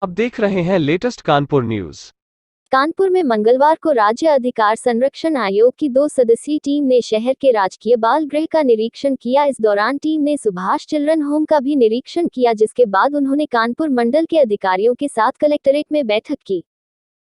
आप देख रहे हैं लेटेस्ट कानपुर न्यूज। कानपुर में मंगलवार को राज्य अधिकार संरक्षण आयोग की 2 सदस्यीय टीम ने शहर के राजकीय बाल गृह का निरीक्षण किया। इस दौरान टीम ने सुभाष चिल्ड्रन होम का भी निरीक्षण किया, जिसके बाद उन्होंने कानपुर मंडल के अधिकारियों के साथ कलेक्ट्रेट में बैठक की।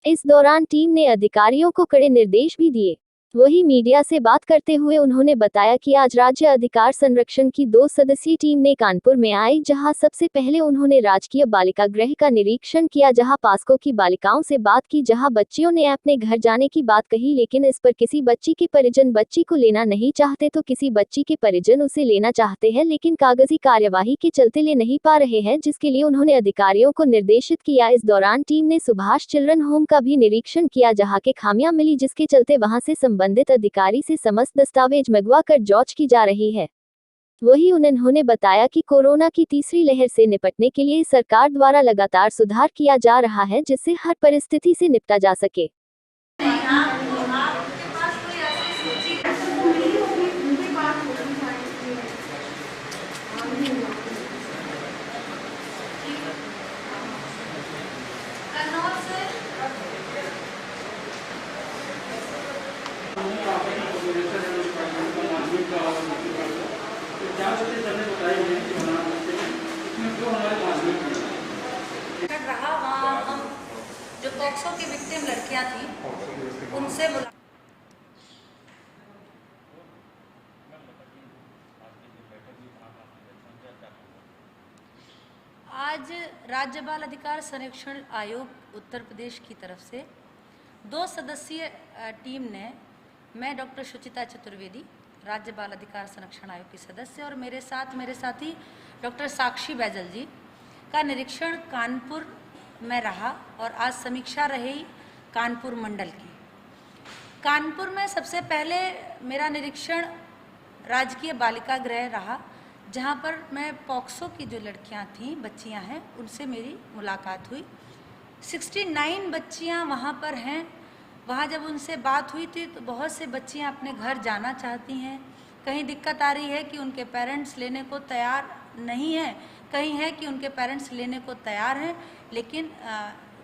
इस दौरान टीम ने अधिकारियों को कड़े निर्देश भी दिए। वहीं मीडिया से बात करते हुए उन्होंने बताया कि आज राज्य अधिकार संरक्षण की 2 सदस्यीय टीम ने कानपुर में आई, जहां सबसे पहले उन्होंने राजकीय बालिका गृह का निरीक्षण किया, जहां पास्को की बालिकाओं से बात की, जहां बच्चियों ने अपने घर जाने की बात कही, लेकिन इस पर किसी बच्ची के परिजन बच्ची को लेना नहीं चाहते तो किसी बच्ची के परिजन उसे लेना चाहते हैं, लेकिन कागजी कार्यवाही के चलते ले नहीं पा रहे हैं, जिसके लिए उन्होंने अधिकारियों को निर्देशित किया। इस दौरान टीम ने सुभाष चिल्ड्रन होम का भी निरीक्षण किया, जहाँ के खामियां मिली, जिसके चलते वहां से संबंधित अधिकारी से समस्त दस्तावेज मंगवा कर जांच की जा रही है। वहीं उन्होंने बताया कि कोरोना की तीसरी लहर से निपटने के लिए सरकार द्वारा लगातार सुधार किया जा रहा है, जिससे हर परिस्थिति से निपटा जा सके। रहा वहाँ हम जो पॉक्सो की विक्टिम लड़कियाँ थी उनसे आज राज्य बाल अधिकार संरक्षण आयोग उत्तर प्रदेश की तरफ से 2 सदस्यीय टीम ने, मैं डॉक्टर शुचिता चतुर्वेदी, राज्य बाल अधिकार संरक्षण आयोग की सदस्य, और मेरे साथी डॉक्टर साक्षी बैजल जी का निरीक्षण कानपुर में रहा और आज समीक्षा रही कानपुर मंडल की। कानपुर में सबसे पहले मेरा निरीक्षण राजकीय बालिका गृह रहा, जहाँ पर मैं पॉक्सो की जो लड़कियाँ थीं, बच्चियाँ हैं, उनसे मेरी मुलाकात हुई। 69 बच्चियाँ वहाँ पर हैं। वहाँ जब उनसे बात हुई थी तो बहुत से बच्चियाँ अपने घर जाना चाहती हैं। कहीं दिक्कत आ रही है कि उनके पेरेंट्स लेने को तैयार नहीं हैं, कहीं है कि उनके पेरेंट्स लेने को तैयार हैं, लेकिन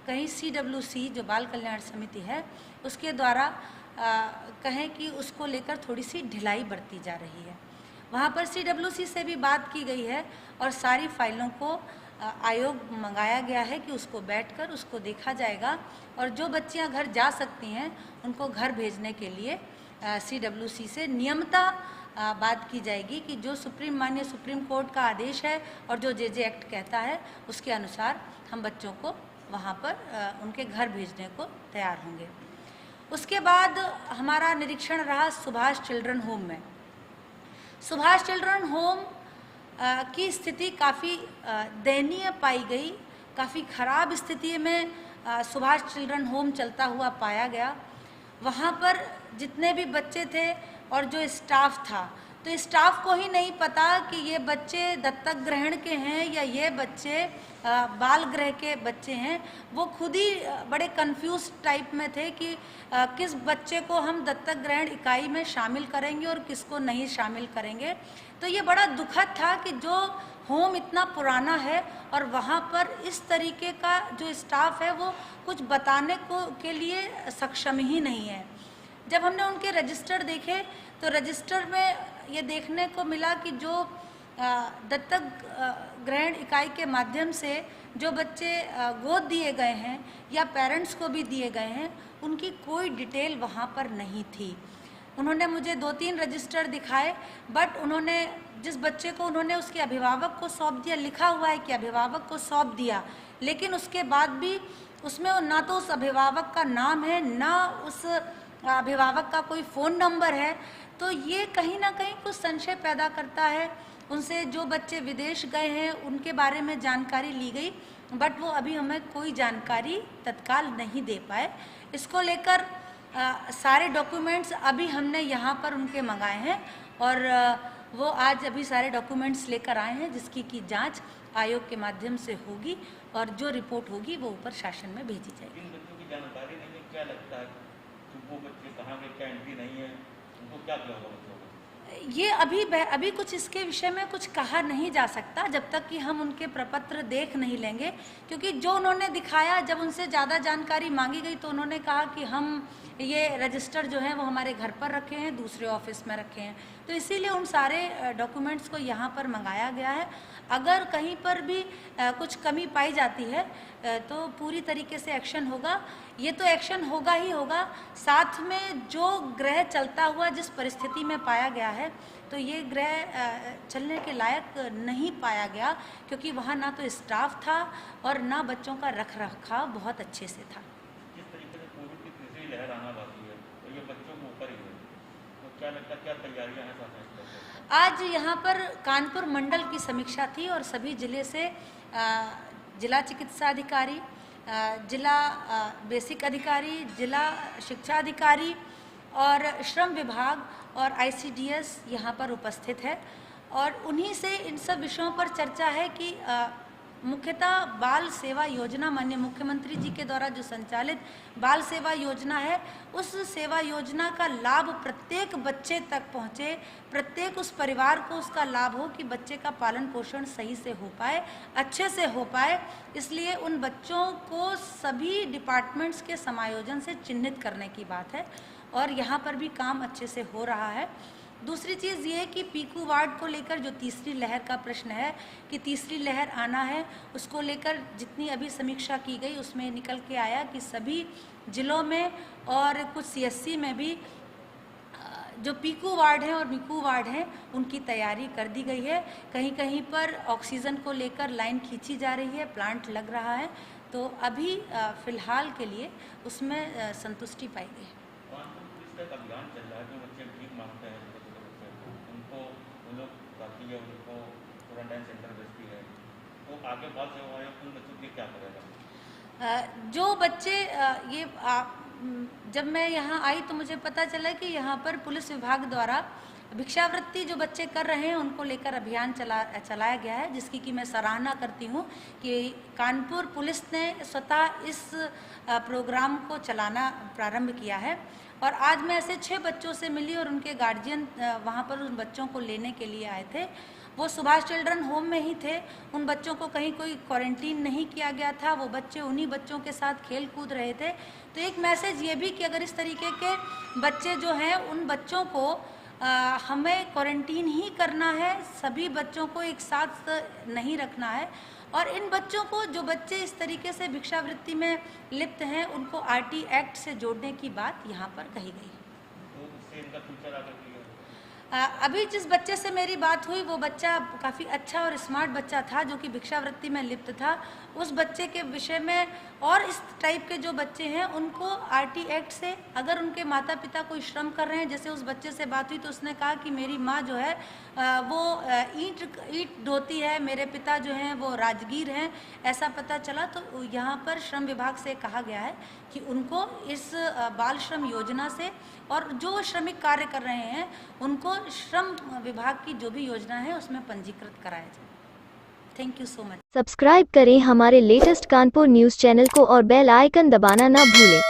कहीं CWC जो बाल कल्याण समिति है उसके द्वारा कहें कि उसको लेकर थोड़ी सी ढिलाई बरती जा रही है। वहाँ पर CWC से भी बात की गई है और सारी फाइलों को आयोग मंगाया गया है कि उसको बैठकर उसको देखा जाएगा, और जो बच्चियां घर जा सकती हैं उनको घर भेजने के लिए CWC से नियमता बात की जाएगी कि जो माननीय सुप्रीम कोर्ट का आदेश है और जो JJ एक्ट कहता है उसके अनुसार हम बच्चों को वहाँ पर उनके घर भेजने को तैयार होंगे। उसके बाद हमारा निरीक्षण रहा सुभाष चिल्ड्रन होम में। सुभाष चिल्ड्रन होम की स्थिति काफ़ी दयनीय पाई गई, काफ़ी ख़राब स्थिति में सुभाष चिल्ड्रन होम चलता हुआ पाया गया। वहाँ पर जितने भी बच्चे थे और जो स्टाफ था, तो स्टाफ को ही नहीं पता कि ये बच्चे दत्तक ग्रहण के हैं या ये बच्चे बाल गृह के बच्चे हैं। वो खुद ही बड़े कंफ्यूज टाइप में थे कि किस बच्चे को हम दत्तक ग्रहण इकाई में शामिल करेंगे और किसको नहीं शामिल करेंगे। तो ये बड़ा दुखद था कि जो होम इतना पुराना है और वहाँ पर इस तरीके का जो स्टाफ है वो कुछ बताने के लिए सक्षम ही नहीं है। जब हमने उनके रजिस्टर देखे तो रजिस्टर में ये देखने को मिला कि जो दत्तक ग्रहण इकाई के माध्यम से जो बच्चे गोद दिए गए हैं या पेरेंट्स को भी दिए गए हैं, उनकी कोई डिटेल वहाँ पर नहीं थी। उन्होंने मुझे 2-3 रजिस्टर दिखाए, बट उन्होंने जिस बच्चे को उन्होंने उसके अभिभावक को सौंप दिया, लिखा हुआ है कि अभिभावक को सौंप दिया, लेकिन उसके बाद भी उसमें ना तो उस अभिभावक का नाम है, ना उस अभिभावक का कोई फ़ोन नंबर है। तो ये कहीं ना कहीं कुछ संशय पैदा करता है। उनसे जो बच्चे विदेश गए हैं उनके बारे में जानकारी ली गई, बट वो अभी हमें कोई जानकारी तत्काल नहीं दे पाए। इसको लेकर सारे डॉक्यूमेंट्स अभी हमने यहाँ पर उनके मंगाए हैं और वो आज अभी सारे डॉक्यूमेंट्स लेकर आए हैं, जिसकी की जांच आयोग के माध्यम से होगी और जो रिपोर्ट होगी वो ऊपर शासन में भेजी जाएगी। बच्चों की जानकारी नहीं है, क्या लगता है वो बच्चे कहाँ गए, क्या एंट्री नहीं है, उनको क्या होगा बच्चों को? ये अभी कुछ इसके विषय में कुछ कहा नहीं जा सकता जब तक कि हम उनके प्रपत्र देख नहीं लेंगे, क्योंकि जो उन्होंने दिखाया, जब उनसे ज़्यादा जानकारी मांगी गई तो उन्होंने कहा कि हम ये रजिस्टर जो है वो हमारे घर पर रखे हैं, दूसरे ऑफिस में रखे हैं, तो इसीलिए उन सारे डॉक्यूमेंट्स को यहाँ पर मंगाया गया है। अगर कहीं पर भी कुछ कमी पाई जाती है तो पूरी तरीके से एक्शन होगा। ये तो एक्शन होगा ही होगा, साथ में जो ग्रह चलता हुआ जिस परिस्थिति में पाया गया है, तो ये ग्रह चलने के लायक नहीं पाया गया, क्योंकि वहाँ ना तो स्टाफ था और ना बच्चों का रख रखाव बहुत अच्छे से था। जिस तरीके से कोविड की तीसरी लहर आना बाकी है तो ये बच्चों के ऊपर ही है, तो क्या लगता है क्या तैयारियां हैं साथ में? आज यहाँ पर कानपुर मंडल की समीक्षा थी और सभी जिले से जिला चिकित्सा अधिकारी, जिला बेसिक अधिकारी, जिला शिक्षा अधिकारी और श्रम विभाग और ICDS यहाँ पर उपस्थित है, और उन्हीं से इन सब विषयों पर चर्चा है कि मुख्यतः बाल सेवा योजना, माननीय मुख्यमंत्री जी के द्वारा जो संचालित बाल सेवा योजना है, उस सेवा योजना का लाभ प्रत्येक बच्चे तक पहुँचे, प्रत्येक उस परिवार को उसका लाभ हो कि बच्चे का पालन पोषण सही से हो पाए, अच्छे से हो पाए। इसलिए उन बच्चों को सभी डिपार्टमेंट्स के समायोजन से चिन्हित करने की बात है, और यहाँ पर भी काम अच्छे से हो रहा है। दूसरी चीज़ ये है कि पीकू वार्ड को लेकर जो तीसरी लहर का प्रश्न है कि तीसरी लहर आना है, उसको लेकर जितनी अभी समीक्षा की गई उसमें निकल के आया कि सभी जिलों में और कुछ CSC में भी जो पीकू वार्ड हैं और मिकू वार्ड हैं उनकी तैयारी कर दी गई है। कहीं कहीं पर ऑक्सीजन को लेकर लाइन खींची जा रही है, प्लांट लग रहा है, तो अभी फ़िलहाल के लिए उसमें संतुष्टि पाई गई है। अभियान चल रहा है, जो बच्चे भीख मांगते हैं उनको उन लोग बाकी है, उनको क्वारंटाइन सेंटर भेजती है, तो आगे बाल सेवा आयोग उन बच्चों के लिए क्या करेगा? जो बच्चे ये जब मैं यहाँ आई तो मुझे पता चला कि यहाँ पर पुलिस विभाग द्वारा भिक्षावृत्ति जो बच्चे कर रहे हैं उनको लेकर अभियान चलाया गया है, जिसकी कि मैं सराहना करती हूँ कि कानपुर पुलिस ने स्वतः इस प्रोग्राम को चलाना प्रारंभ किया है। और आज मैं ऐसे 6 बच्चों से मिली और उनके गार्जियन वहाँ पर उन बच्चों को लेने के लिए आए थे। वो सुभाष चिल्ड्रन होम में ही थे, उन बच्चों को कहीं कोई क्वारंटीन नहीं किया गया था, वो बच्चे उन्हीं बच्चों के साथ खेल कूद रहे थे। तो एक मैसेज ये भी कि अगर इस तरीके के बच्चे जो हैं उन बच्चों को हमें क्वारंटीन ही करना है, सभी बच्चों को एक साथ नहीं रखना है, और इन बच्चों को जो बच्चे इस तरीके से भिक्षावृत्ति में लिप्त हैं उनको RT एक्ट से जोड़ने की बात यहाँ पर कही गई। तो इससे इनका फ्यूचर आगे अभी जिस बच्चे से मेरी बात हुई वो बच्चा काफ़ी अच्छा और स्मार्ट बच्चा था जो कि भिक्षावृत्ति में लिप्त था। उस बच्चे के विषय में और इस टाइप के जो बच्चे हैं उनको RT एक्ट से, अगर उनके माता पिता कोई श्रम कर रहे हैं, जैसे उस बच्चे से बात हुई तो उसने कहा कि मेरी माँ जो है वो ईंट ढोती है, मेरे पिता जो हैं वो राजगीर हैं, ऐसा पता चला। तो यहाँ पर श्रम विभाग से कहा गया है कि उनको इस बाल श्रम योजना से, और जो श्रमिक कार्य कर रहे हैं उनको श्रम विभाग की जो भी योजना है उसमें पंजीकृत कराया जाए। Thank you so much. Subscribe करें हमारे लेटेस्ट कानपुर न्यूज़ चैनल को और बेल आइकन दबाना ना भूलें।